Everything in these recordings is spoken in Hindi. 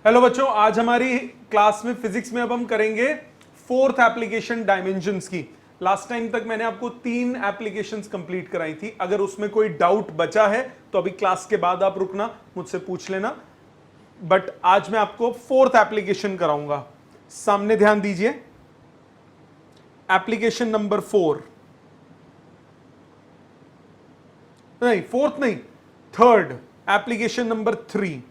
हेलो बच्चों, आज हमारी क्लास में फिजिक्स में अब हम करेंगे फोर्थ एप्लीकेशन डायमेंशंस की। लास्ट टाइम तक मैंने आपको 3 एप्लीकेशंस कंप्लीट कराई थी। अगर उसमें कोई डाउट बचा है तो अभी क्लास के बाद आप रुकना, मुझसे पूछ लेना। बट आज मैं आपको फोर्थ एप्लीकेशन कराऊंगा। सामने ध्यान दीजिए, एप्लीकेशन नंबर 4, नहीं फोर्थ नहीं, थर्ड, एप्लीकेशन नंबर 3।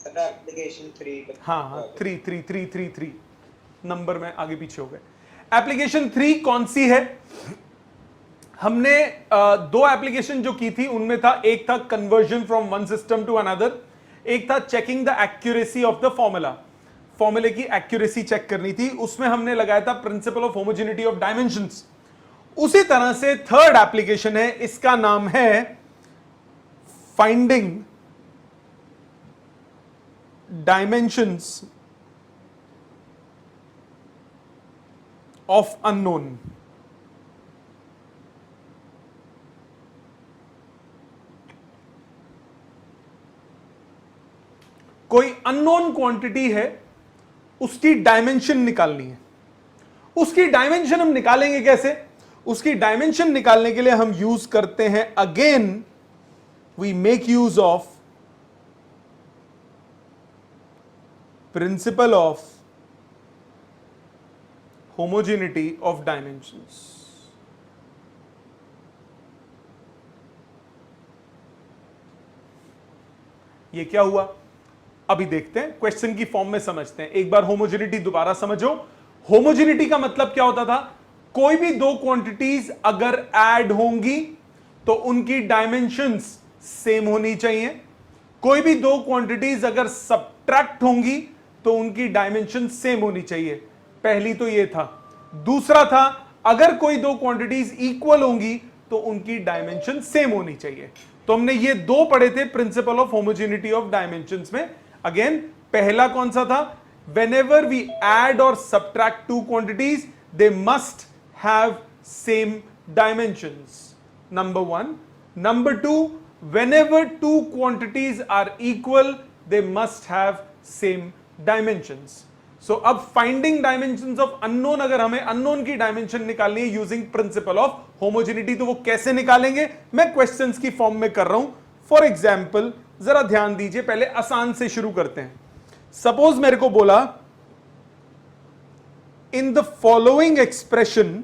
एप्लीकेशन 3। हाँ हाँ, 3 नंबर में आगे पीछे हो गए। एप्लीकेशन 3 कौन सी है? हमने दो एप्लीकेशन जो की थी उनमें था, एक था conversion from one system to another, एक था checking the accuracy of the formula. फॉर्मूले की एक्यूरेसी चेक करनी थी, उसमें हमने लगाया था principal of homogeneity of dimensions. उसी तरह से थर्ड एप्लीकेशन है, इसका नाम है फाइंडिंग डायमेंशंस ऑफ अननोन। कोई अननोन क्वांटिटी है, उसकी डायमेंशन निकालनी है। उसकी डायमेंशन हम निकालेंगे कैसे? उसकी डायमेंशन निकालने के लिए हम यूज करते हैं, again we make use of principle of homogeneity of dimensions. ये क्या हुआ अभी देखते हैं, क्वेश्चन की फॉर्म में समझते हैं। एक बार होमोजेनिटी दोबारा समझो। होमोजेनिटी का मतलब क्या होता था? कोई भी दो क्वांटिटीज अगर ऐड होंगी तो उनकी डायमेंशंस सेम होनी चाहिए। कोई भी दो क्वांटिटीज अगर सब्ट्रैक्ट होंगी तो उनकी डायमेंशन सेम होनी चाहिए। पहली तो ये था। दूसरा था, अगर कोई दो क्वांटिटीज इक्वल होंगी तो उनकी डायमेंशन सेम होनी चाहिए। तो हमने ये दो पढ़े थे principal of homogeneity of dimensions में। अगेन, पहला कौन सा था? व्हेनेवर वी ऐड और subtract two quantities they must have same dimensions, number 1। Number 2, whenever two quantities are equal they must have same dimensions. So अब finding dimensions of unknown, अगर हमें unknown की dimension निकालनी है using principle of homogeneity, तो वो कैसे निकालेंगे? मैं questions की form में कर रहा हूं। For example, जरा ध्यान दीजिए, पहले आसान से शुरू करते हैं। Suppose मेरे को बोला in the following expression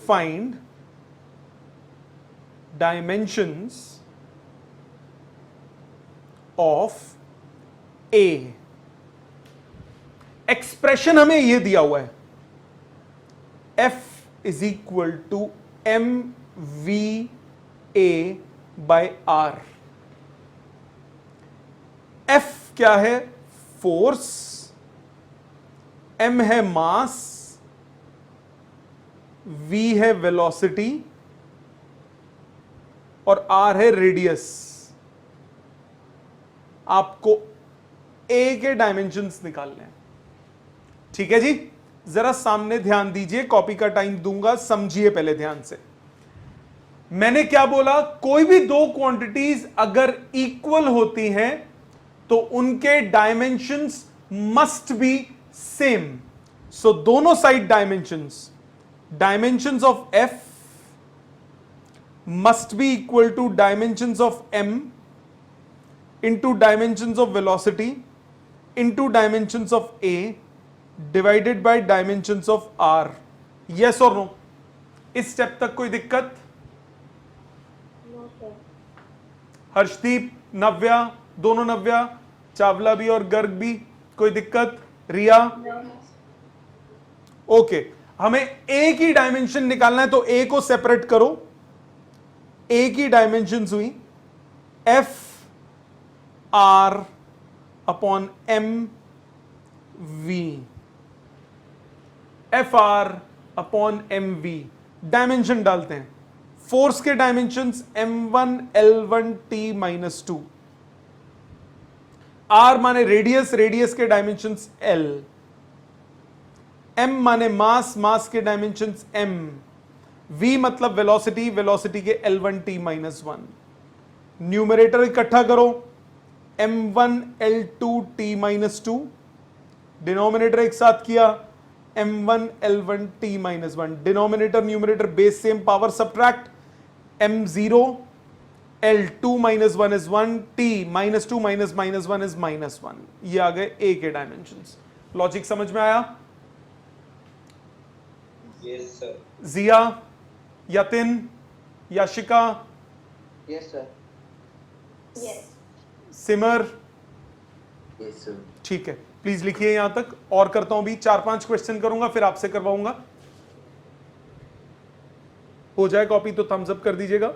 find dimensions of A। Expression हमें यह दिया हुआ है, F is equal to M V A by R. F क्या है? फोर्स, M है मास, V है वेलोसिटी और R है रेडियस। आपको A के डायमेंशंस निकालने हैं, ठीक है जी? जरा सामने ध्यान दीजिए, कॉपी का टाइम दूंगा, समझिए पहले ध्यान से। मैंने क्या बोला? कोई भी दो क्वांटिटीज अगर इक्वल होती हैं तो उनके डायमेंशंस मस्ट बी सेम। सो दोनों side dimensions of F must be equal to dimensions of M into dimensions of velocity into dimensions of A divided by dimensions of R. Yes or no? इस स्टेप तक कोई दिक्कत? हर्षदीप, नव्या, दोनों नव्या, चावला भी और गर्ग भी, कोई दिक्कत? रिया? ओके, हमें ए की डायमेंशन निकालना है तो ए को सेपरेट करो। ए की डायमेंशन हुई F R upon M V, F R upon M V. Dimension डालते हैं। फोर्स के dimensions m1 l1 t minus 2, r माने रेडियस, रेडियस के डायमेंशंस l, m माने मास, मास के डायमेंशंस m, v मतलब वेलोसिटी, वेलोसिटी के L1t माइनस वन, न्यूमरेटर इकट्ठा करो m1 L2t minus two, denominator एक साथ किया m1 L1t minus one, denominator numerator base same, power subtract, m0 L2 minus one is one, t minus two minus minus one is minus one. ये आ गए a के डायमेंशंस। लॉजिक समझ में आया? Yes, sir. जिया, यतिन, याशिका, Yes, sir. सिमर, Yes, sir. ठीक है, प्लीज लिखिए यहां तक। और करता हूं भी 4-5 क्वेश्चन करूंगा, फिर आपसे करवाऊंगा। हो जाए कॉपी तो थम्स अप कर दीजिएगा।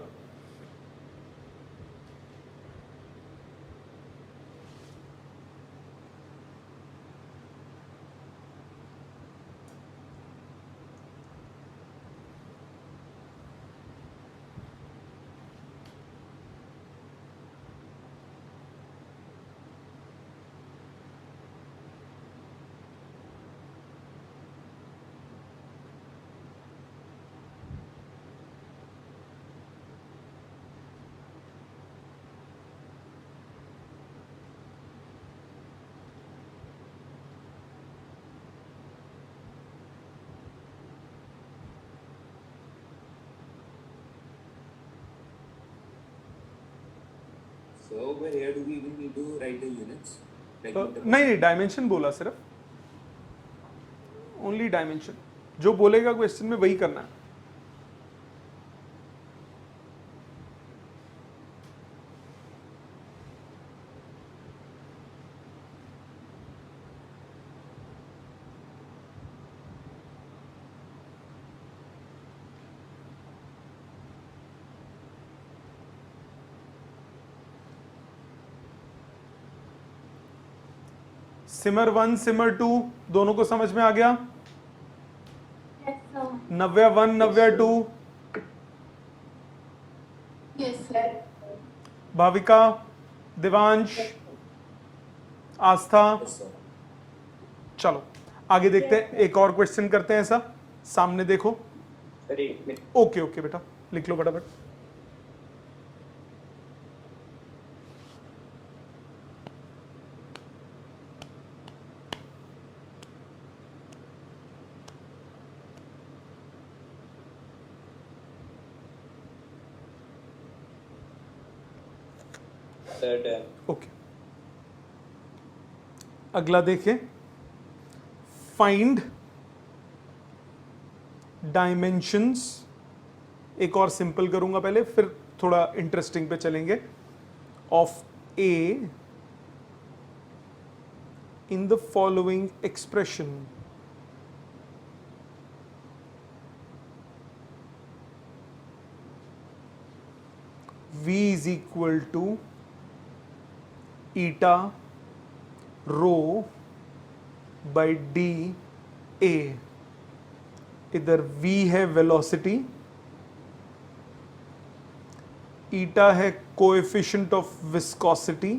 So over here, do we even need to write the units? Like नहीं, डायमेंशन बोला सिर्फ, ओनली डायमेंशन। जो बोलेगा क्वेश्चन में वही करना है। सिमर 1, सिमर 2 दोनों को समझ में आ गया? नव्या 1, नव्या 2, भाविका, दिवांश, आस्था। Yes, sir. चलो आगे देखते हैं, एक और क्वेश्चन करते हैं ऐसा। सामने देखो। Sir, एक मिनट। ओके ओके बेटा, लिख लो फटाफट। Sir, done. ओके, अगला देखें, फाइंड डायमेंशंस। एक और सिंपल करूंगा पहले, फिर थोड़ा इंटरेस्टिंग पे चलेंगे। Of A in the following expression. V is equal to eta rho by d a। इधर v है वेलोसिटी, eta है coefficient of viscosity,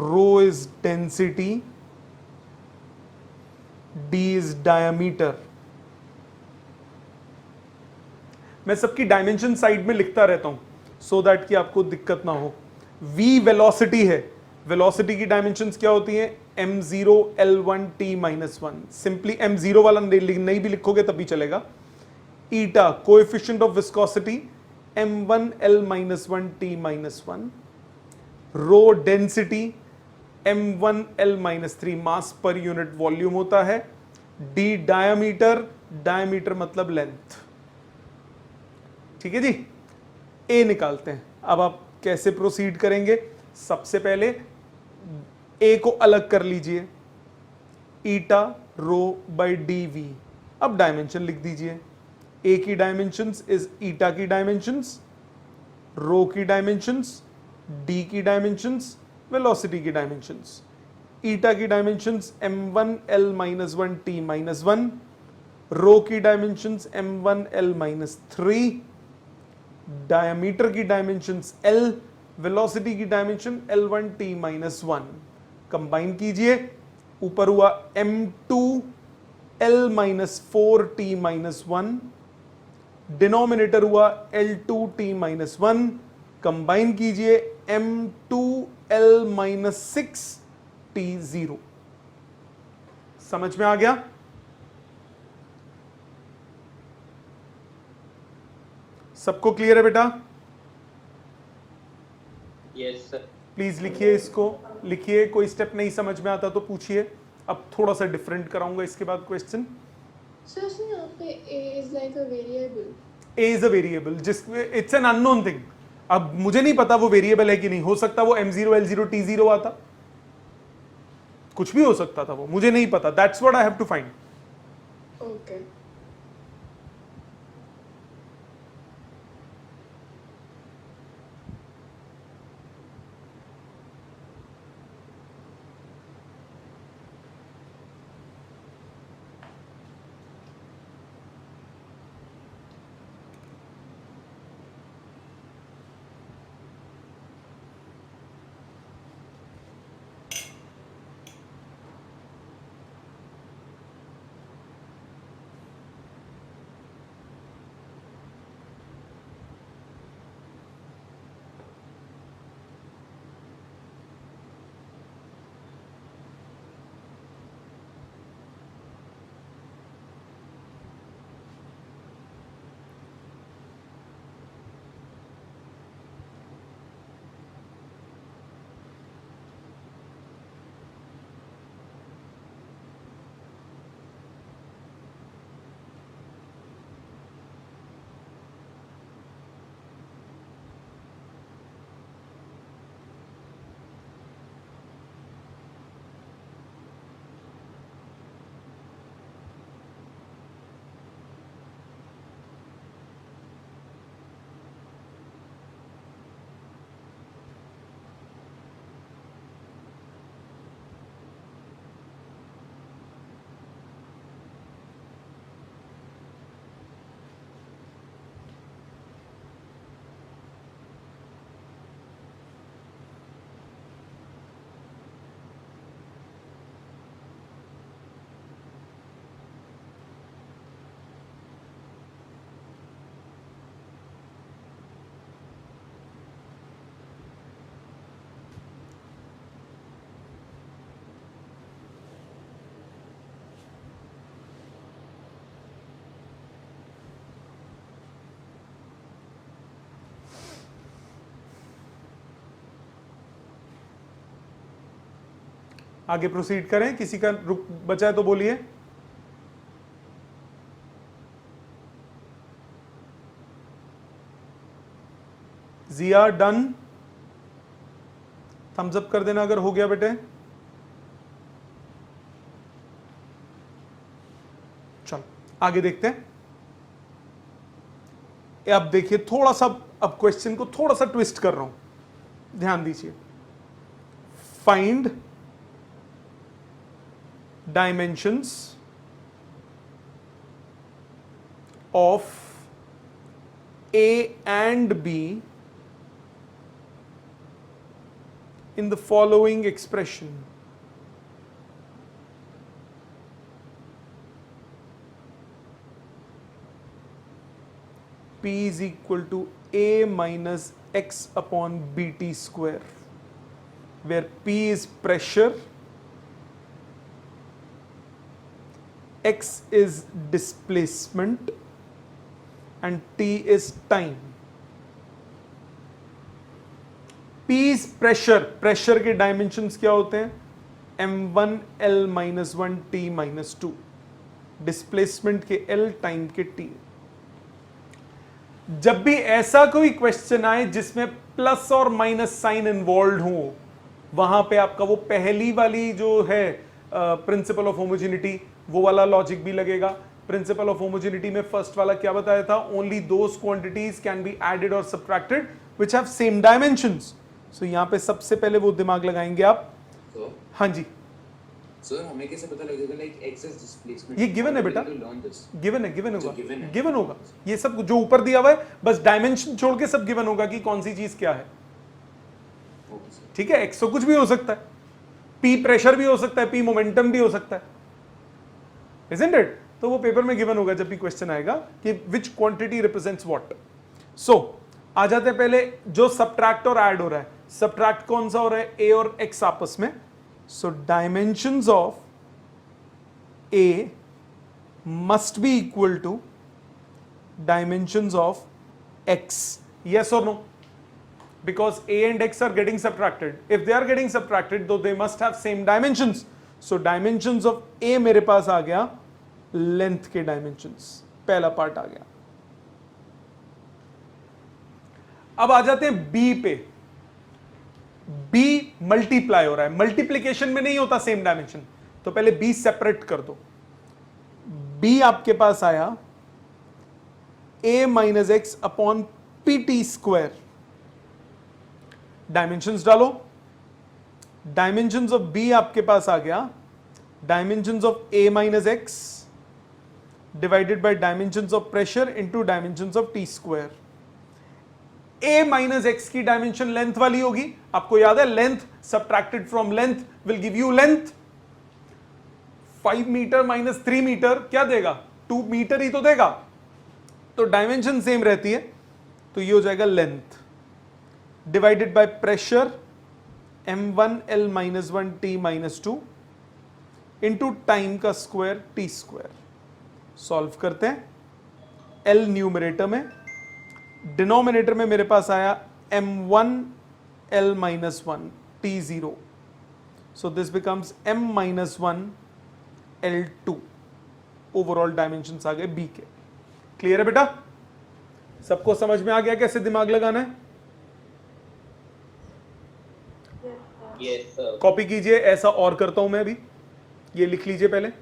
rho is density, d is diameter। मैं सबकी डायमेंशन साइड में लिखता रहता हूं सो दैट कि आपको दिक्कत ना हो। v वेलोसिटी है, वेलोसिटी की डायमेंशंस क्या होती हैं? m0 L1t minus one. Simply m0 वाला नहीं भी लिखोगे तब भी चलेगा। Eta coefficient of viscosity m1 L minus one t minus one. Rho density m1 L minus 3 mass पर यूनिट वॉल्यूम होता है। d डायमीटर, डायमीटर मतलब लेंथ। ठीक है जी, ए निकालते हैं। अब आप कैसे प्रोसीड करेंगे? सबसे पहले ए को अलग कर लीजिए, ईटा रो बाई डी वी। अब डायमेंशन लिख दीजिए, ए की डायमेंशंस इज ईटा की डायमेंशंस, रो की डायमेंशंस, डी की डायमेंशंस, वेलोसिटी की डायमेंशंस। ईटा की dimensions m1 L minus one T minus one, rho की dimensions m1 L minus 3, diameter की डायमेंशंस L, वेलोसिटी की dimension L1t minus one. Combine कीजिए, ऊपर हुआ m2 L minus 4t-1, denominator हुआ L2t-1, कंबाइन कीजिए M2L माइनस 6t0। समझ में आ गया? सबको क्लियर है बेटा? Yes, sir. प्लीज लिखिए इसको, लिखिए। कोई स्टेप नहीं समझ में आता तो पूछिए। अब थोड़ा सा डिफरेंट कराऊंगा इसके बाद क्वेश्चन। सर यहाँ पे a is like a variable. A is a variable, जिस इट्स एन अननोन थिंग। अब मुझे नहीं पता वो वेरिएबल है कि नहीं, हो सकता वो M0 L0 T0 आता, कुछ भी हो सकता था, वो मुझे नहीं पता। That's what I have to find. Okay. आगे प्रोसीड करें, किसी का रुक बचा है तो बोलिए। जिया डन, थम्स अप कर देना अगर हो गया बेटे। चलो आगे देखते हैं। अब देखिए थोड़ा सा, अब क्वेश्चन को थोड़ा सा ट्विस्ट कर रहा हूं, ध्यान दीजिए। Find dimensions of A and B in the following expression. P is equal to A minus X upon BT square, where P is pressure, X is displacement and T is time. P is pressure, pressure के dimensions क्या होते हैं? M1 L minus 1 T minus 2, displacement के L, time के T। जब भी ऐसा कोई क्वेश्चन आए जिसमें प्लस और माइनस साइन इन्वॉल्व हो, वहां पे आपका वो पहली वाली जो है प्रिंसिपल ऑफ होमोजेनिटी, वो वाला लॉजिक भी लगेगा। प्रिंसिपल ऑफ होमोजेनिटी में फर्स्ट वाला क्या बताया था? Only those quantities can be added और subtracted which have same dimensions. So यहां पे सबसे पहले वो दिमाग लगाएंगे आप। So, हाँ जी, सर हमें कैसे पता लगेगा लाइक एक्सेस डिस्प्लेसमेंट? ये गिवन है बेटा, गिवन है, गिवन होगा, given है। गिवन होगा। ये सब जो ऊपर दिया हुआ है, बस डायमेंशन छोड़ के सब गिवन होगा कि कौन सी चीज क्या है। Okay sir. ठीक है, एक्स तो कुछ भी हो सकता है, पी प्रेशर भी हो सकता है, पी मोमेंटम भी हो सकता है। isn't it? तो वो पेपर में गिवन होगा जब भी क्वेश्चन आएगा कि विच क्वांटिटी रिप्रेजेंट्स व्हाट. सो आ जाते हैं पहले जो सब्ट्रैक्ट और ऐड हो रहा है. सब्ट्रैक्ट कौन सा हो रहा है? ए और एक्स आपस में. So dimensions of A must be equal to dimensions of x. Yes or no? Because a and x are getting subtracted. If they are getting subtracted, though they must have same dimensions. So dimensions of a मेरे पास आ गया length के dimensions. पहला पार्ट आ गया. अब आ जाते हैं b पे. b मल्टीप्लाई हो रहा है. मल्टीप्लीकेशन में नहीं होता सेम डायमेंशन. तो पहले b सेपरेट कर दो. b आपके पास आया a minus X upon P T square. Dimensions डालो. डायमेंशंस ऑफ b आपके पास आ गया dimensions of a minus X divided by dimensions of pressure into dimensions of T square. a minus X की डायमेंशन लेंथ वाली होगी. आपको याद है length subtracted from length will give you length. 5 metre minus 3 metre क्या देगा? 2 मीटर ही तो देगा. तो डायमेंशन सेम रहती है. तो ये हो जाएगा length divided by pressure m1 l minus 1 t minus 2 into time का स्क्वायर t स्क्वायर. सॉल्व करते हैं. l न्यूमरेटर में, डिनोमिनेटर में मेरे पास आया m1 l minus 1 t0. So this becomes m minus 1 L2. Overall dimensions आ गए B के. क्लियर है बेटा? सबको समझ में आ गया कैसे दिमाग लगाना है? Yes, sir. कॉपी कीजिए. ऐसा और करता हूं मैं अभी. ये लिख लीजिए पहले.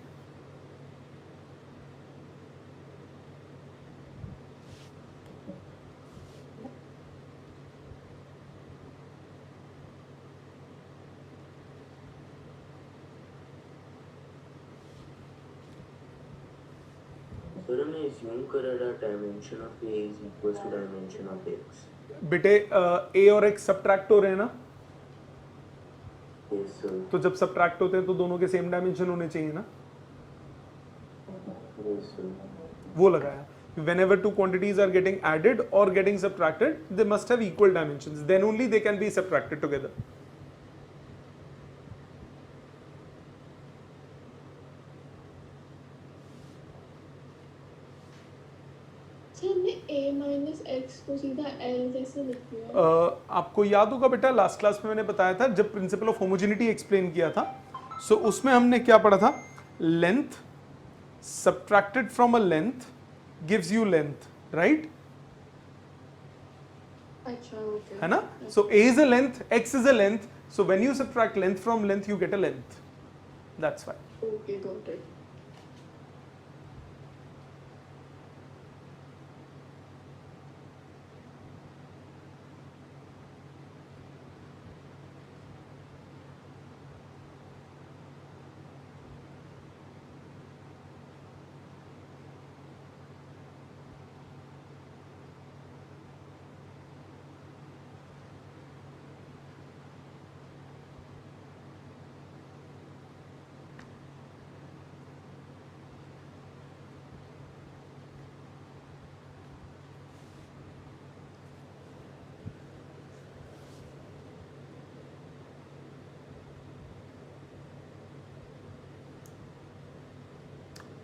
सर हमने assume करा था dimension of A is equals to dimension of X. बेटे a और x सब्ट्रैक्ट हो रहे हैं ना. Yes sir. तो जब सब्ट्रैक्ट होते हैं तो दोनों के सेम डायमेंशन होने चाहिए ना. Yes sir. वो लगाया. Whenever two quantities are getting added or getting subtracted, they must have equal dimensions. Then only they can be subtracted together. Sir हमने a माइनस एक्स को सीधा l जैसे लिख दिया. आपको याद होगा बेटा लास्ट क्लास में मैंने बताया था जब प्रिंसिपल ऑफ होमोजेनिटी एक्सप्लेन किया था. सो उसमें हमने क्या पढ़ा था? Length subtracted from a length gives you length, right? अच्छा ओके. है ना? सो a is a length, x is a length. So when you subtract length from length, you get a length. That's why. Okay got it.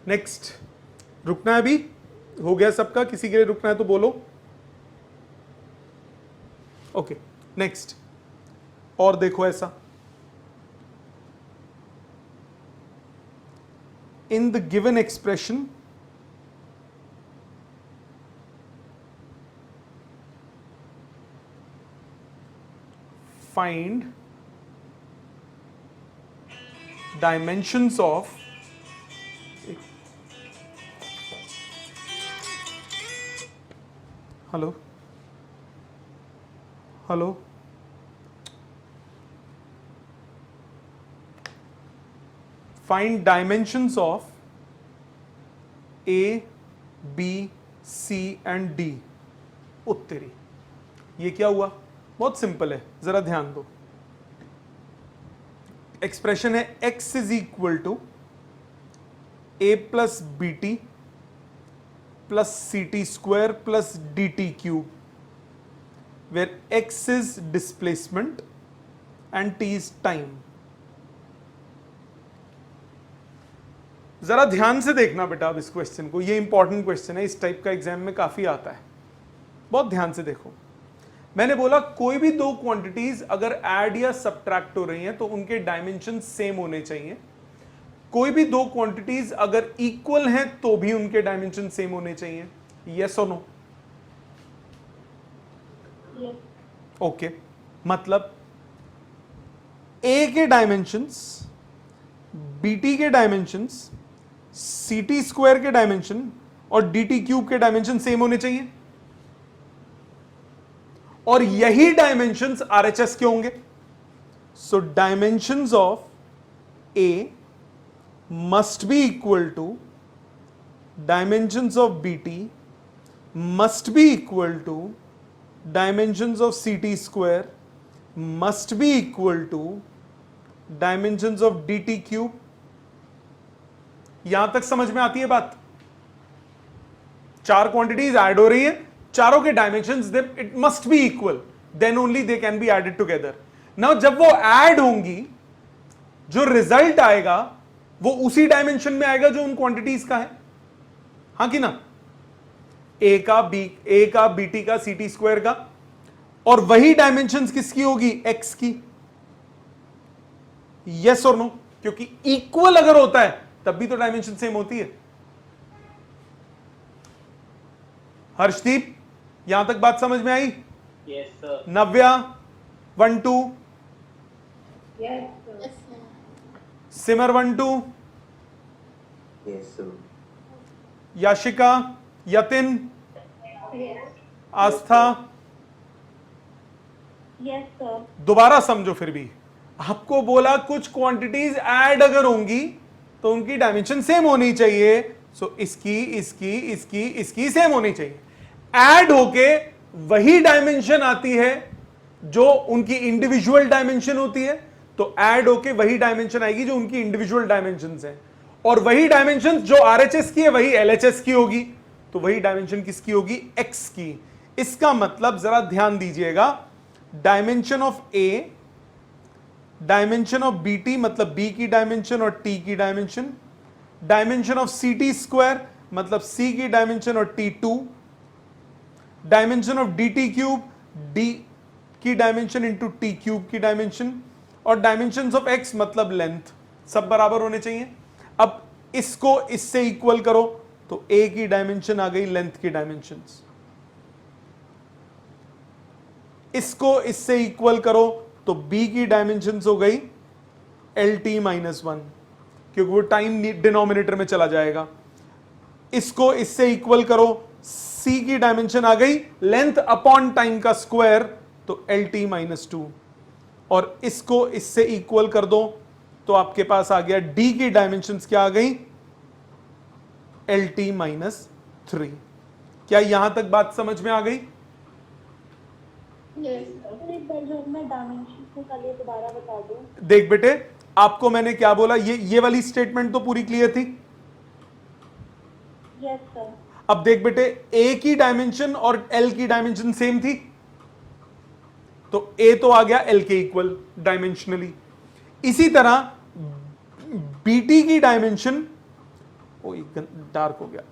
Next. रुकना है अभी? हो गया सबका? किसी के लिए रुकना है तो बोलो. Okay next. और देखो ऐसा in the given expression find dimensions of hello hello find dimensions of A B C and D. उत्तरी. ये क्या हुआ? बहुत सिंपल है, जरा ध्यान दो. एक्सप्रेशन है x is equal to A plus B T plus C T square plus D T cube, where X is displacement and T is time. जरा ध्यान से देखना बेटा अब इस क्वेश्चन को, ये इंपॉर्टेंट क्वेश्चन है, इस टाइप का एग्जाम में काफी आता है, बहुत ध्यान से देखो। मैंने बोला कोई भी दो क्वांटिटीज अगर ऐड या सब्ट्रैक्ट हो रही हैं तो उनके डायमेंशन सेम होने चाहिए। कोई भी दो क्वांटिटीज अगर इक्वल हैं तो भी उनके डायमेंशन सेम होने चाहिए। यस और नो? ओके, मतलब ए के डायमेंशंस, बीटी के डायमेंशंस, सीटी स्क्वायर के डायमेंशन और डीटी क्यूब के डायमेंशन सेम होने चाहिए, और यही डायमेंशंस आरएचएस के होंगे। So dimensions of A must be equal to dimensions of BT must be equal to dimensions of CT square must be equal to dimensions of DT cube. यहां तक समझ में आती है बात? चार क्वांटिटीज ऐड हो रही है, चारों के dimensions it must be equal, then only they can be added together. Now जब वो ऐड होंगी, जो रिजल्ट आएगा वो उसी डायमेंशन में आएगा जो उन क्वांटिटीज का है, हां कि ना? ए का बीटी का सीटी स्क्वायर का, और वही डायमेंशंस किसकी होगी? एक्स की। यस और नो? क्योंकि इक्वल अगर होता है तब भी तो डायमेंशन सेम होती है। हर्षदीप, यहां तक बात समझ में आई? Yes, sir. नव्या 1 2, Yes, sir. सिमर 1 2, Yes, sir. Yashika, Yatin, Yes. आस्था, Yes, sir. दोबारा समझो। फिर भी आपको बोला कुछ क्वांटिटीज ऐड अगर होंगी तो उनकी डायमेंशन सेम होनी चाहिए। सो इसकी इसकी इसकी इसकी सेम होनी चाहिए। ऐड होके वही डायमेंशन आती है जो उनकी इंडिविजुअल डायमेंशन होती है, तो ऐड होके वही डायमेंशन आएगी जो उनकी इंडिविजुअल डायमेंशंस हैं, और वही डायमेंशन जो आरएचएस की है वही एलएचएस की होगी, तो वही डायमेंशन किसकी होगी? एक्स की। इसका मतलब जरा ध्यान दीजिएगा, dimension of A, dimension of BT मतलब बी की डायमेंशन और टी की dimension, dimension of CT square मतलब सी की डायमेंशन और T two, dimension of D cube D की डायमेंशन इंटू टी क्यूब की डायमेंशन, और डायमेंशन ऑफ एक्स मतलब लेंथ, सब बराबर होने चाहिए। अब इसको इससे इक्वल करो तो ए की डायमेंशन आ गई लेंथ की डायमेंशंस, इसको इससे इक्वल करो तो बी की डायमेंशंस हो गई एल टी माइनस वन, क्योंकि वो टाइम डिनोमिनेटर में चला जाएगा। इसको इससे इक्वल करो, सी की डायमेंशन आ गई लेंथ अपॉन टाइम का स्क्वायर, तो एल टी माइनस टू, और इसको इससे इक्वल कर दो तो आपके पास आ गया डी की डायमेंशंस क्या आ गई? L T minus three. क्या यहां तक बात समझ में आ गई? Yes, sir. एक बार जो मैं डायमेंशन निकालिए दोबारा बता दो। देख बेटे, आपको मैंने क्या बोला, ये वाली स्टेटमेंट तो पूरी क्लियर थी। Yes sir. अब देख बेटे, ए की डायमेंशन और एल की डायमेंशन सेम थी, तो ए तो आ गया एल के इक्वल डायमेंशनली। इसी तरह बीटी की डायमेंशन, डार्क हो गया,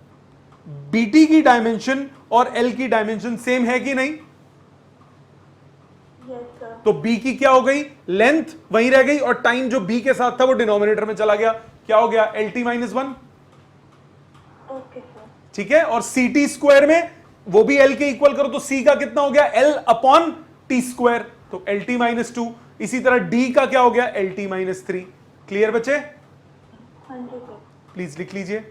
बीटी की डायमेंशन और एल की डायमेंशन सेम है कि नहीं? Yes sir. तो बी की क्या हो गई? लेंथ वहीं रह गई, और टाइम जो बी के साथ था वो डिनोमिनेटर में चला गया, क्या हो गया? L T minus one. Okay sir. ठीक है, और सी टी स्क्वायर में वो भी एल के इक्वल करो तो सी का कितना हो गया? एल अपॉन टी स्क्वायर, तो एल टी माइनस टू। इसी तरह डी का क्या हो गया? L T minus three. Clear बच्चे? हाँ जी सर। प्लीज लिख लीजिए।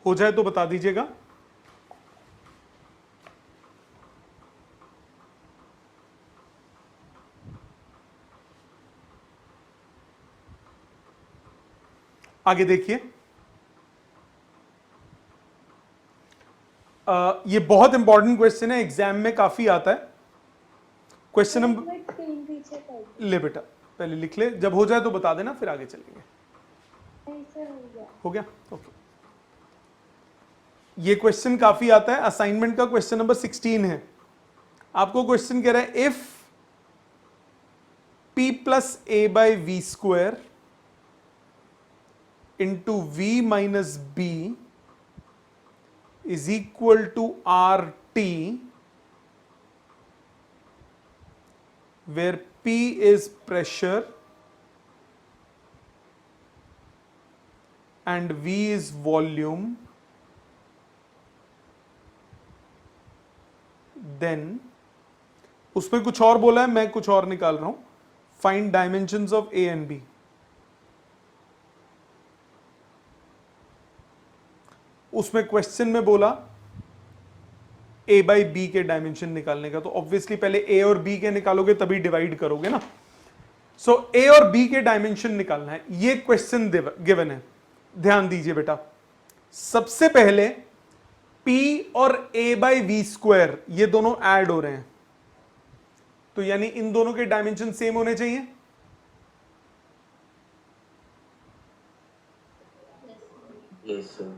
हो जाए तो बता दीजिएगा। आगे देखिए, ये बहुत इंपॉर्टेंट क्वेश्चन है, एग्जाम में काफी आता है। क्वेश्चन नंबर, मैं स्क्रीन पीछे कर दूँ। ले बेटा पहले लिख ले, जब हो जाए तो बता देना, फिर आगे चलेंगे। ऐसे हो गया। हो गया, ओके। ये क्वेश्चन काफी आता है, असाइनमेंट का क्वेश्चन नंबर 16 है। आपको क्वेश्चन कह रहा है if p plus A by V square into V minus B is equal to RT, where P is pressure and V is volume, then उसमें कुछ और बोला है, मैं कुछ और निकाल रहा हूं। Find dimensions of A and B. उसमें क्वेश्चन में बोला a बाई बी के डायमेंशन निकालने का, तो ऑब्वियसली पहले a और b के निकालोगे तभी डिवाइड करोगे ना। सो a और b के डायमेंशन निकालना है, ये क्वेश्चन गिवन है। ध्यान दीजिए बेटा, सबसे पहले p और a बाई वी स्क्वायर ये दोनों ऐड हो रहे हैं, तो यानी इन दोनों के डायमेंशन सेम होने चाहिए। Yes, sir.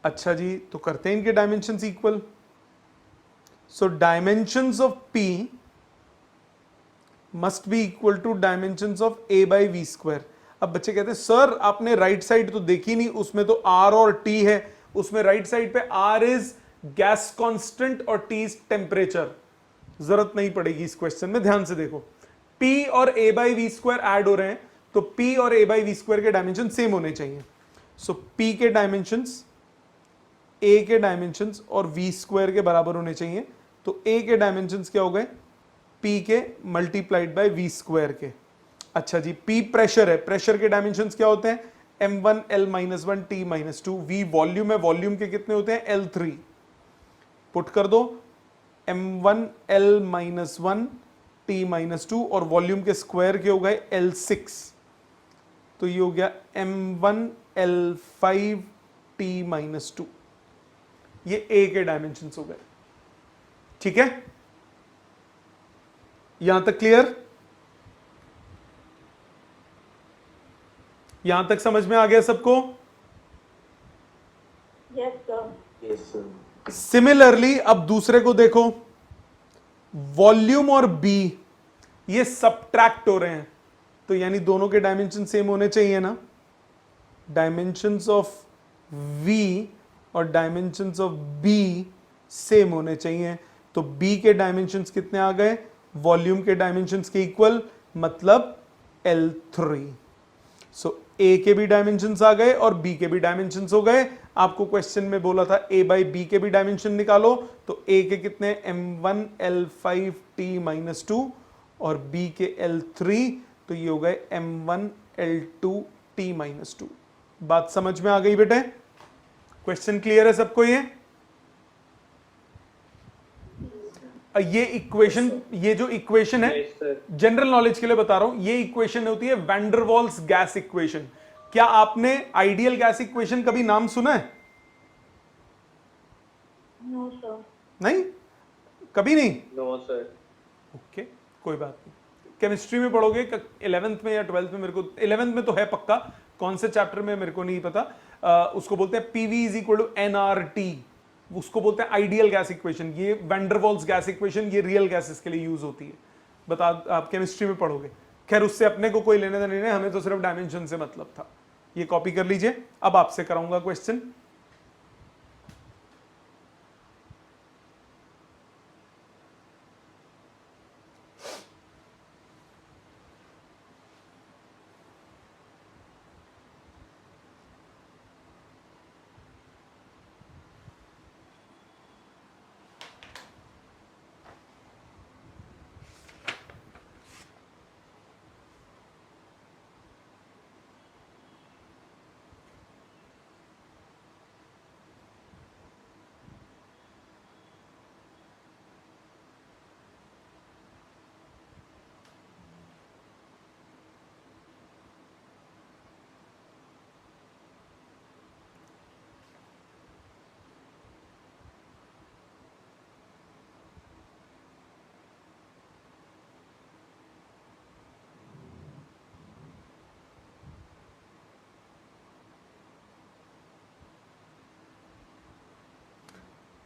अच्छा जी, तो करते हैं इनके dimensions equal. So dimensions of P must be equal to dimensions of A by V square. अब बच्चे कहते हैं सर आपने राइट साइड तो देखी नहीं, उसमें तो R और T है, उसमें राइट साइड पे R इज गैस कांस्टेंट और T इज टेम्परेचर। जरूरत नहीं पड़ेगी इस क्वेश्चन में, ध्यान से देखो। P और A by V square add हो रहे हैं, तो P और A बाई वी स्क्वायर के डायमेंशन सेम होने चाहिए। सो P के डायमेंशंस A के डायमेंशंस और V स्क्वायर के बराबर होने चाहिए। तो A के डायमेंशंस क्या हो गए, P के मल्टीप्लाइड बाय V स्क्वायर के। अच्छा जी, P प्रेशर है, प्रेशर के डायमेंशंस क्या होते हैं, m1 l minus one T minus two. V volume है, वॉल्यूम के कितने होते हैं, L3। पुट कर दो m1 l minus one T minus two, और वॉल्यूम के स्क्वायर के हो गए L6, तो ये हो गया m1 l5 t minus two. ये A के डायमेंशंस हो गए, ठीक है। यहां तक क्लियर, यहां तक समझ में आ गया सबको। Yes sir. Yes, sir. Similarly अब दूसरे को देखो, वॉल्यूम और B ये सबट्रैक्ट हो रहे हैं, तो यानी दोनों के डायमेंशन सेम होने चाहिए ना। डायमेंशंस ऑफ V और डायमेंशंस ऑफ B सेम होने चाहिए, तो B के डायमेंशंस कितने आ गए, वॉल्यूम के डायमेंशंस के इक्वल, मतलब L3। सो A के भी डायमेंशंस आ गए और B के भी डायमेंशंस हो गए। आपको क्वेश्चन में बोला था A बाई बी के भी डायमेंशन निकालो, तो A के कितने, m1 l5 t minus two, और B के L3, तो ये हो गए m1 l2 t minus two. बात समझ में आ गई बेटे, क्वेश्चन क्लियर है सबको। ये इक्वेशन, ये जो इक्वेशन है, Yes, sir. जनरल नॉलेज के लिए बता रहा हूं, ये इक्वेशन होती है वैंडरवाल्स गैस इक्वेशन। क्या आपने आइडियल गैस इक्वेशन कभी नाम सुना है? No sir. नहीं, कभी नहीं। No, sir. ओके, कोई बात नहीं। केमिस्ट्री में पढ़ोगे 11th में या 12th में, मेरे को 11th में तो है पक्का, कौन से चैप्टर में मेरे को नहीं पता। उसको बोलते हैं PV is equal to NRT, उसको बोलते हैं आइडियल गैस इक्वेशन। ये वैंडरवाल्स गैस इक्वेशन ये रियल गैसेस के लिए यूज होती है, बता आप केमिस्ट्री में पढ़ोगे। खैर उससे अपने को कोई लेने देने नहीं, हमें तो सिर्फ डायमेंशन से मतलब था। ये कॉपी कर लीजिए। अब आपसे कराऊंगा क्वेश्चन।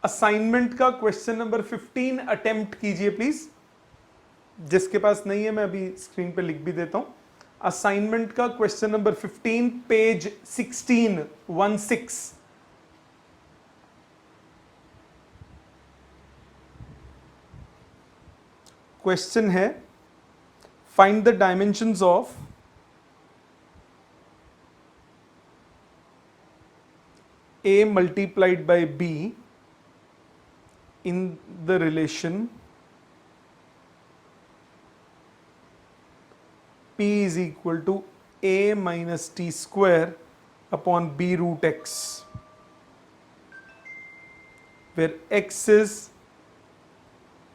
असाइनमेंट का क्वेश्चन नंबर 15 अटेम्प्ट कीजिए प्लीज। जिसके पास नहीं है मैं अभी स्क्रीन पे लिख भी देता हूं। असाइनमेंट का क्वेश्चन नंबर 15 पेज 16 क्वेश्चन है find the dimensions of A multiplied by B in the relation P is equal to A minus T square upon B root X, where X is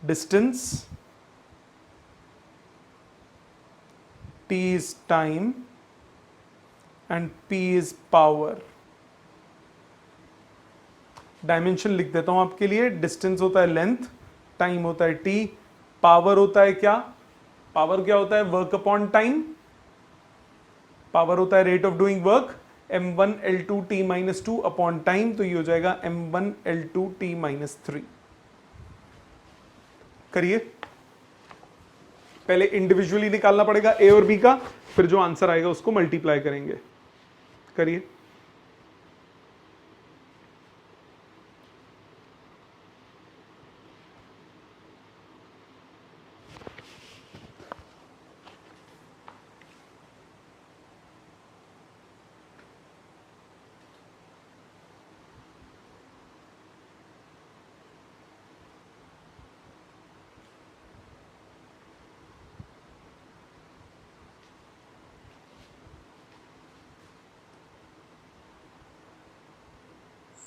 distance, T is time and P is power। Dimension लिख देता हूं आपके लिए। डिस्टेंस होता है लेंथ, टाइम होता है टी, पावर होता है क्या, पावर क्या होता है वर्क अपॉन टाइम, पावर होता है rate of doing work, m1 l2 t minus 2 upon time, तो ये हो जाएगा m1 l2 t माइनस 3। करिए, पहले इंडिविजुअली निकालना पड़ेगा ए और बी का, फिर जो आंसर आएगा उसको मल्टीप्लाई करेंगे। करिए।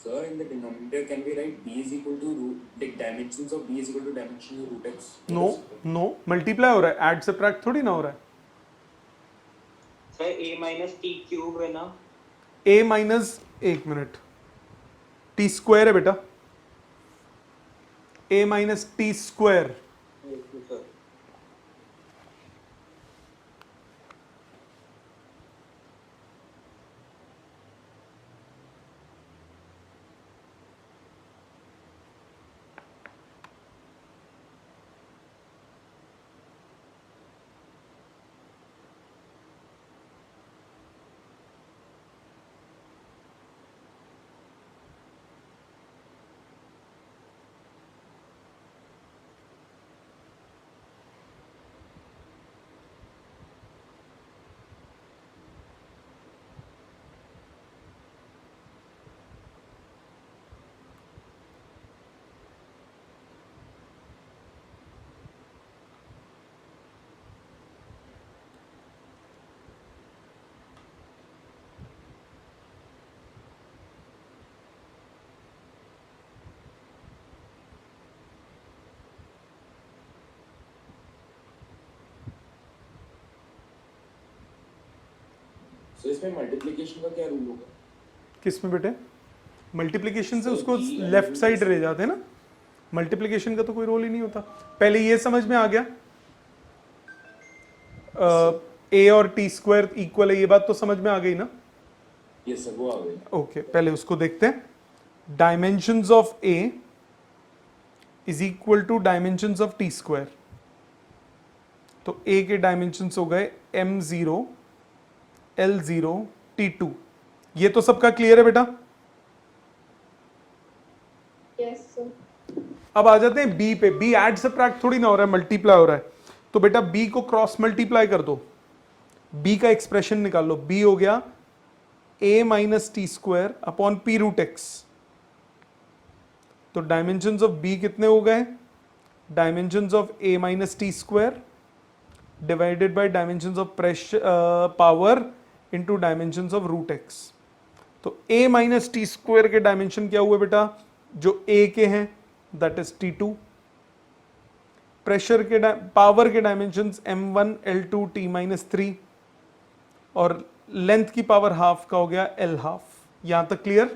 Sir, in the denominator, can we write b is equal to root, like dimensions of b is equal to dimension of root x? No multiply हो रहा है, ऐड सब्ट्रैक्ट थोड़ी ना हो रहा है। Sir a minus T cube है ना? ए माइनस, एक मिनट, टी स्क्वायर है बेटा, A minus T square. Sir So इसमें multiplication का क्या रूल होगा? किस में बेटे? मल्टीप्लीकेशन से उसको लेफ्ट साइड रह जाते हैं ना, मल्टीप्लीकेशन का तो कोई रोल ही नहीं होता। पहले ये समझ में आ गया, ए और टी स्क्वायर इक्वल है, ये बात तो समझ में आ गई ना? यस सर, वो आ गई। ओके, पहले उसको देखते हैं। Dimensions of A is equal to dimensions of T square. तो ए के डायमेंशंस हो गए m0 l0 t2। ये तो सबका क्लियर है बेटा? Yes sir. अब आ जाते हैं बी पे। बी ऐड सब्ट्रैक्ट थोड़ी ना हो रहा है, मल्टीप्लाई हो रहा है। तो बेटा बी को क्रॉस मल्टीप्लाई कर दो, बी का एक्सप्रेशन निकाल लो। बी हो गया a minus T square upon P root X. तो डायमेंशंस ऑफ बी कितने हो गए? Dimensions of a minus T square divided by dimensions of pressure power into dimensions of root X. तो a माइनस टी स्क्वायर के डायमेंशन क्या हुए बेटा? जो a के हैं दैट इज t2। प्रेशर के पावर के dimensions m1 l2 t minus 3 और लेंथ की पावर हाफ का हो गया l हाफ। यहां तक क्लियर?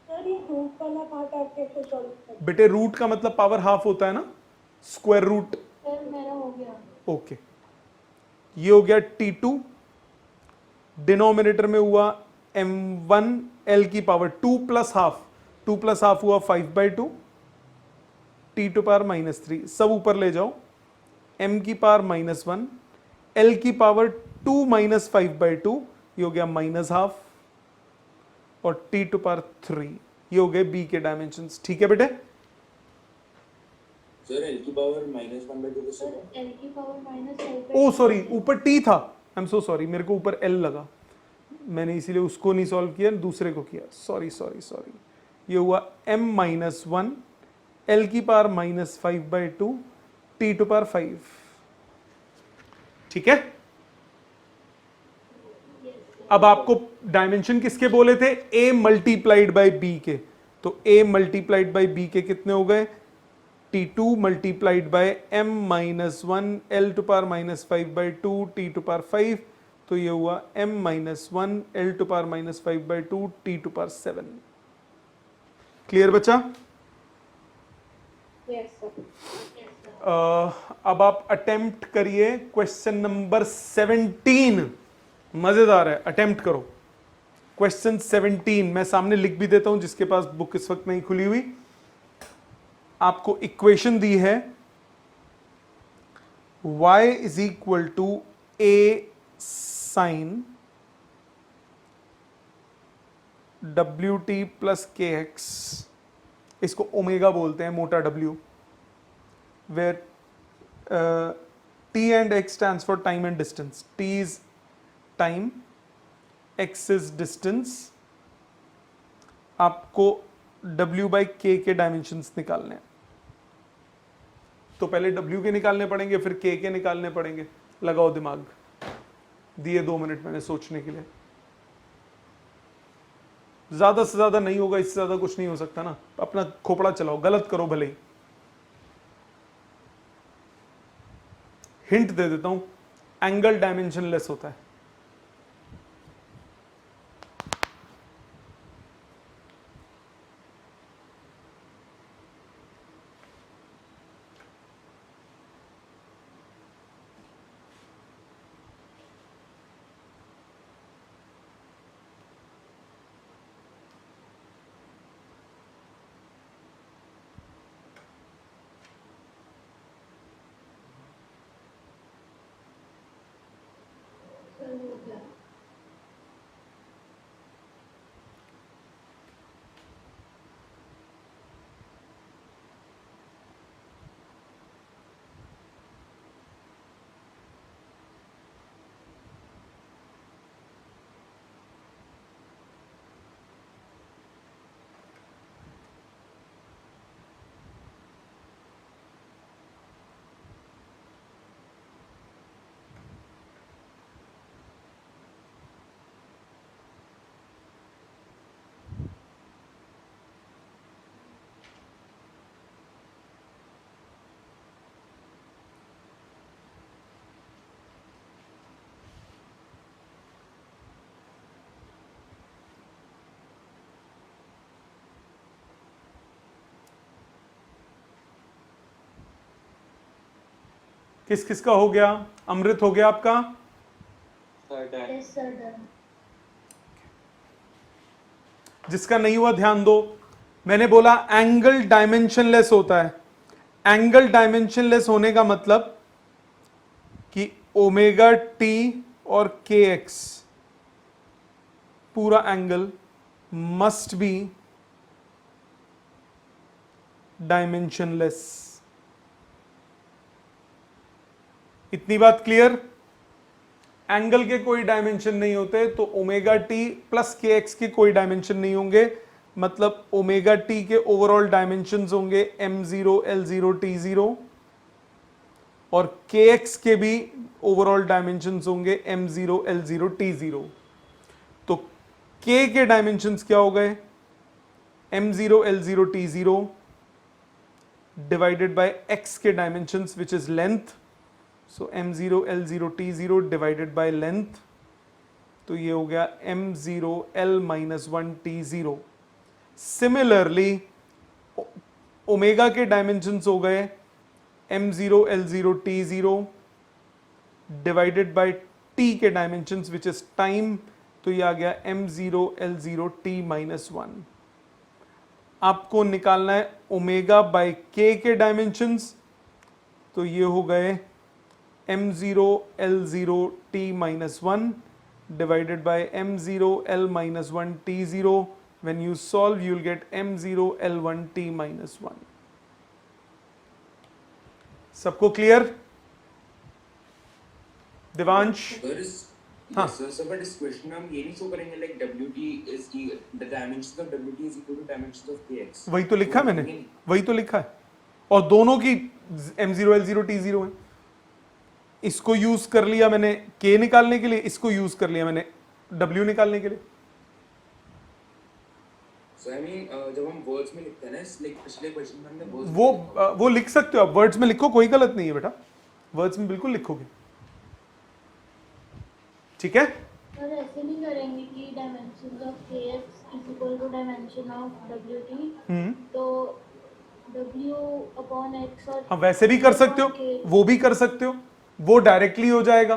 सर ये रूट वाला पार्ट आप कैसे सॉल्व करें? बेटे रूट का मतलब पावर हाफ होता है ना, स्क्वायर रूट। सर मेरा हो गया। ओके, ये हो गया t2, डिनोमिनेटर में हुआ m1 l की power 2 plus half. 2 plus half हुआ 5/2, टी टू पावर -3, सब ऊपर ले जाओ, m की पावर -1, l की पावर 2 माइनस 5/2, ये हो गया -12, और टी टू पावर 3, ये हो गए b के डायमेंशंस। ठीक है बेटे? सर एल की पावर -1/2 को सर सर एल की पावर -5/2। ओ सॉरी, ऊपर t था, आई एम सो सॉरी, मेरे को ऊपर l लगा, मैंने इसीलिए उसको नहीं सॉल्व किया, दूसरे को किया, सॉरी सॉरी सॉरी। ये हुआ m-1, l की पावर -5/2, t टू पावर 5। ठीक है? अब आपको डायमेंशन किसके बोले थे? a मल्टीप्लाइड बाई b के, तो a मल्टीप्लाइड बाई b के कितने हो गए? t2 multiplied by m-1, l to power -5/2, t to power 5, तो ये हुआ m-1, l to power -5/2, t to power 7। Clear बच्चा? Yes sir. अब आप अटेम्प्ट करिए क्वेश्चन नंबर 17। मजेदार है, अटेम्प्ट करो। क्वेश्चन 17 मैं सामने लिख भी देता हूं, जिसके पास बुक इस वक्त नहीं खुली हुई। आपको इक्वेशन दी है y is equal to a sine WT plus KX, इसको ओमेगा बोलते हैं, मोटा W, where T and X stands for time and distance. T is time, X is distance. आपको W बाई K के डायमेंशंस निकालने हैं, तो पहले W के निकालने पड़ेंगे, फिर K के निकालने पड़ेंगे। लगाओ दिमाग, दिए 2 मिनट मैंने सोचने के लिए। ज्यादा से ज्यादा नहीं होगा, इससे ज्यादा कुछ नहीं हो सकता ना, अपना खोपड़ा चलाओ, गलत करो भले ही। हिंट दे देता हूं, एंगल डायमेंशनलेस होता है। सर हो गया। किस किस का हो गया? अमृत हो गया आपका? Sir done. Yes sir done. जिसका नहीं हुआ ध्यान दो, मैंने बोला एंगल डायमेंशनलेस होता है। एंगल डायमेंशनलेस होने का मतलब कि ओमेगा टी और के एक्स पूरा एंगल मस्ट बी डायमेंशनलेस। इतनी बात क्लियर? एंगल के कोई डायमेंशन नहीं होते, तो ओमेगा टी प्लस के एक्स के कोई डायमेंशन नहीं होंगे, मतलब ओमेगा टी के ओवरऑल डायमेंशंस होंगे m0 l0 t0, और के एक्स के भी ओवरऑल डायमेंशंस होंगे m0 l0 t0। तो k के डायमेंशंस क्या हो गए? m0 l0 t0 divided by x के dimensions which is length, so m0 l0 t0 divided by length, तो ये हो गया m0 l-1 t0। Similarly omega के डायमेंशंस हो गए m0 l0 t0 divided by t के डायमेंशंस विच इज टाइम, तो ये आ गया m0 l0 t-1। आपको निकालना है ओमेगा बाय के के डायमेंशंस, तो ये हो गए m0 l0 t minus 1 divided by m0 l minus 1 t0. When you solve, you will get m0 l1 t minus 1. सबको क्लियर? दिवांश? There is हाँ. yes, sir, but इस क्वेश्चन में हम ये नहीं शो करेंगे like WT is the dimensions of WT is equal to dimensions of KX. वही तो लिखा मैंने, वही तो लिखा है, और दोनों की m0 l0 t0 है। इसको यूज कर लिया मैंने k निकालने के लिए, इसको यूज कर लिया मैंने w निकालने के लिए। So I mean जब हम वर्ड्स में लिखते हैं ना, like पिछले क्वेश्चन में हमने words वो लिख सकते हो आप, वर्ड्स में लिखो, कोई गलत नहीं है बेटा, वर्ड्स में बिल्कुल लिखोगे, ठीक है। और ऐसे नहीं करेंगे कि dimension of kx is equal to dimension of wt, तो w अपॉन x और हाँ वैसे भी कर सकते हो, वो भी कर सकते हो, वो डायरेक्टली हो जाएगा।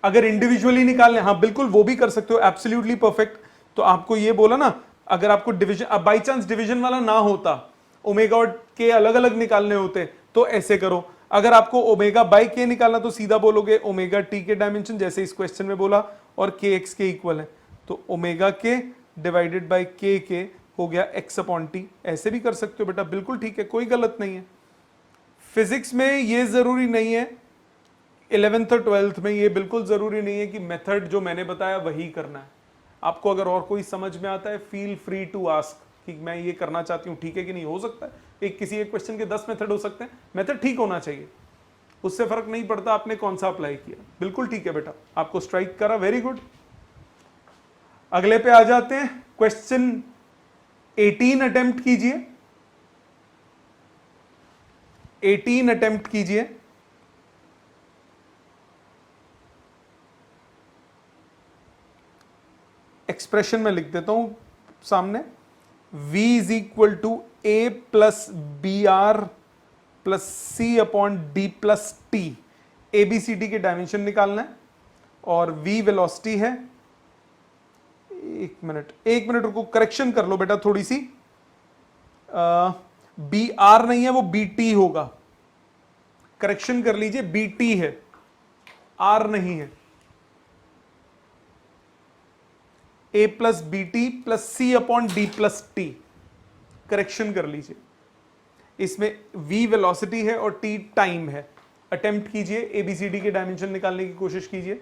अगर इंडिविजुअली निकालने, हाँ बिल्कुल वो भी कर सकते हो, एब्सोल्युटली परफेक्ट। तो आपको ये बोला ना, अगर आपको डिवीजन, अब बाई चांस डिवीजन वाला ना होता, ओमेगा और के अलग अलग निकालने होते, तो ऐसे करो। अगर आपको ओमेगा बाई के निकालना तो सीधा बोलोगे ओमेगा टी के डायमेंशन, जैसे इस क्वेश्चन में बोला, और के एक्स के इक्वल है, तो ओमेगा के डिवाइडेड बाई के हो गया एक्स अपॉन टी। ऐसे भी कर सकते हो बेटा, बिल्कुल ठीक है, कोई गलत नहीं है। फिजिक्स में ये जरूरी नहीं है, 11th और 12th में ये बिल्कुल जरूरी नहीं है कि मेथड जो मैंने बताया वही करना है। आपको अगर और कोई समझ में आता है, फील फ्री टू आस्क कि मैं ये करना चाहती हूँ, ठीक है कि नहीं। हो सकता है किसी एक क्वेश्चन के 10 मेथड हो सकते हैं, मेथड ठीक होना चाहिए, उससे फर्क नहीं पड़ता आपने कौन सा अप्लाई किया। बिल्कुल ठीक है बेटा, आपको स्ट्राइक करा, वेरी गुड। अगले पे आ जाते हैं, क्वेश्चन 18 अटेम्प्ट कीजिए, 18 अटेम्प्ट कीजिए। एक्सप्रेशन में लिख देता हूं सामने, v is equal to a plus B R plus C upon D plus T. ABCD के डायमेंशन निकालना है, और v वेलोसिटी है। एक मिनट रुको, करेक्शन कर लो बेटा थोड़ी सी, बी आर नहीं है, वो बी टी होगा, करेक्शन कर लीजिए, बी टी है, आर नहीं है। a plus B T plus C upon D plus T, correction कर लीजिए। इसमें v वेलोसिटी है और t टाइम है। अटेम्प्ट कीजिए, ABCD के डायमेंशन निकालने की कोशिश कीजिए।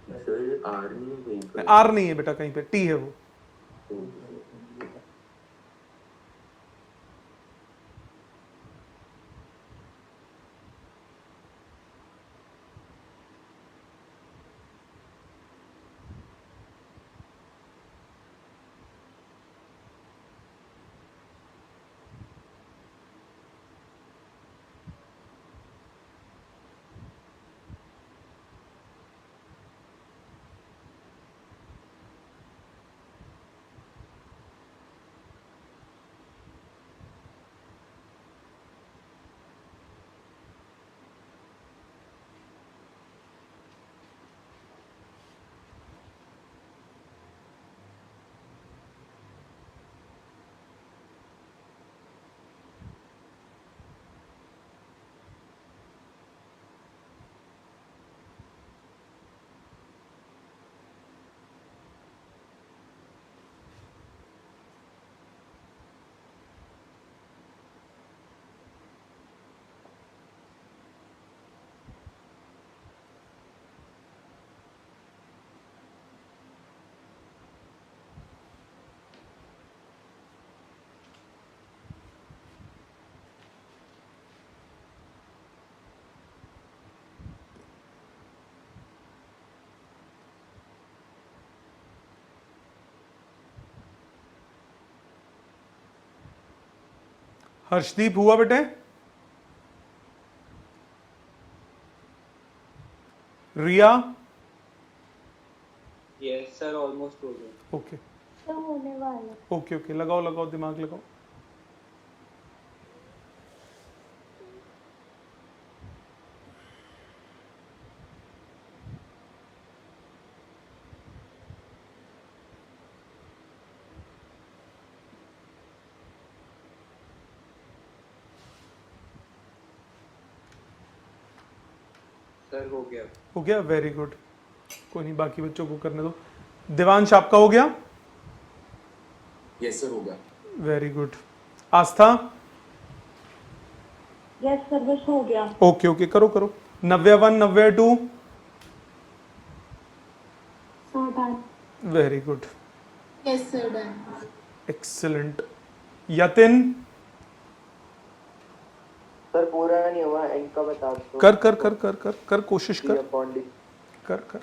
सर आर नहीं है कहीं पर? आर नहीं है बेटा कहीं पे, t है वो। हर्षदीप हुआ बेटे? रिया? Yes, sir, almost हो गया. ओके तो होने वाला ओके, लगाओ दिमाग लगाओ। सर हो गया। हो गया, वेरी गुड। कोई नहीं, बाकी बच्चों को करने दो। देवांश आपका हो गया? यस सर होगा। Very good. Aastha? Yes sir बस हो गया। ओके ओके, करो करो। Navya 1, Navya 2। Sir done. Very good, yes sir done. Excellent. Yatin? Sir पूरा नहीं हुआ, एंड का बता दो। कर कर कर कर कर कर कोशिश कर अपॉन कर कर।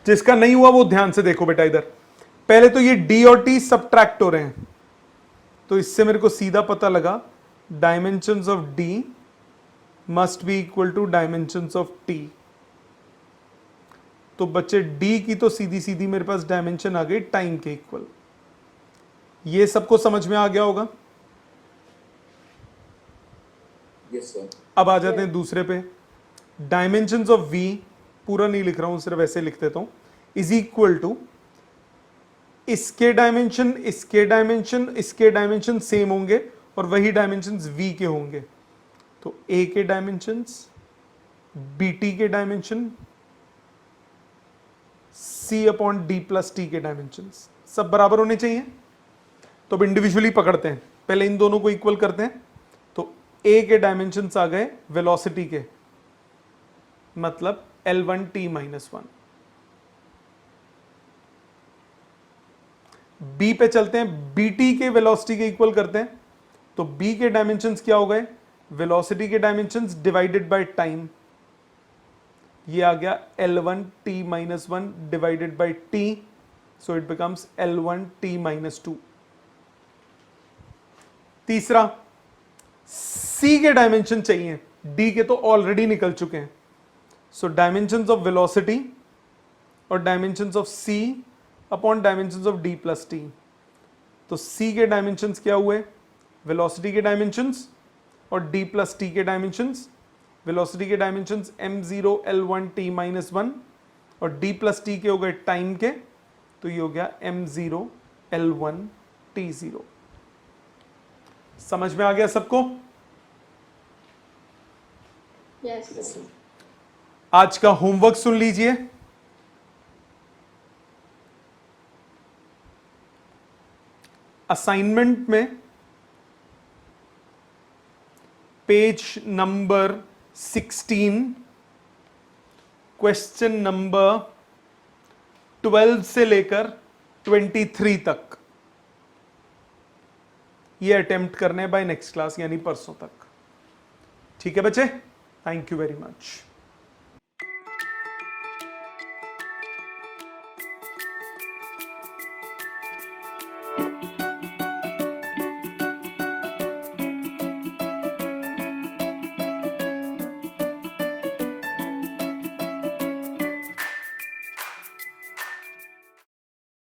जिसका नहीं हुआ वो ध्यान से देखो बेटा। इधर पहले तो ये डी और टी सबट्रैक्ट हो रहे हैं, तो इससे मेरे को सीधा पता लगा dimensions of D must be equal to dimensions of T. तो बच्चे डी की तो सीधी सीधी मेरे पास डायमेंशन आ गई टाइम के इक्वल। ये सबको समझ में आ गया होगा? Yes sir. अब आ जाते हैं दूसरे पे। डायमेंशंस ऑफ v, पूरा नहीं लिख रहा हूं, सिर्फ ऐसे लिख देता हूं, इज इक्वल टू इसके डायमेंशन, इसके डायमेंशन, इसके डायमेंशन सेम होंगे और वही डायमेंशंस v के होंगे। तो a के डायमेंशंस, bt के dimension, c upon d plus t के डायमेंशंस सब बराबर होने चाहिए। तो अब इंडिविजुअली पकड़ते हैं, पहले इन दोनों को इक्वल करते हैं। तो a के डायमेंशंस आ गए वेलोसिटी के, मतलब L1t माइनस 1। b पे चलते हैं, bt के वेलोसिटी के इक्वल करते हैं। तो b के डायमेंशंस क्या हो गए? वेलोसिटी के डायमेंशंस डिवाइडेड बाय टाइम। ये आ गया L1t minus 1 divided by t, so it becomes L1t minus 2। तीसरा, c के डायमेंशन चाहिए, d के तो ऑलरेडी निकल चुके हैं। सो डायमेंशंस ऑफ वेलोसिटी और dimensions of c upon dimensions of d plus t। तो c के डायमेंशंस क्या हुए? वेलोसिटी के डायमेंशंस और d प्लस t के डायमेंशंस। वेलोसिटी के डायमेंशंस m0 L1t माइनस 1 और d प्लस t के हो गए टाइम के, तो ये हो गया m0 L1t0। समझ में आ गया सबको? Yes yes sir. आज का होमवर्क सुन लीजिए। असाइनमेंट में पेज नंबर 16 क्वेश्चन नंबर 12 से लेकर 23 तक ये अटेम्प्ट करने बाय नेक्स्ट क्लास यानी परसों तक। ठीक है बच्चे? Thank you very much.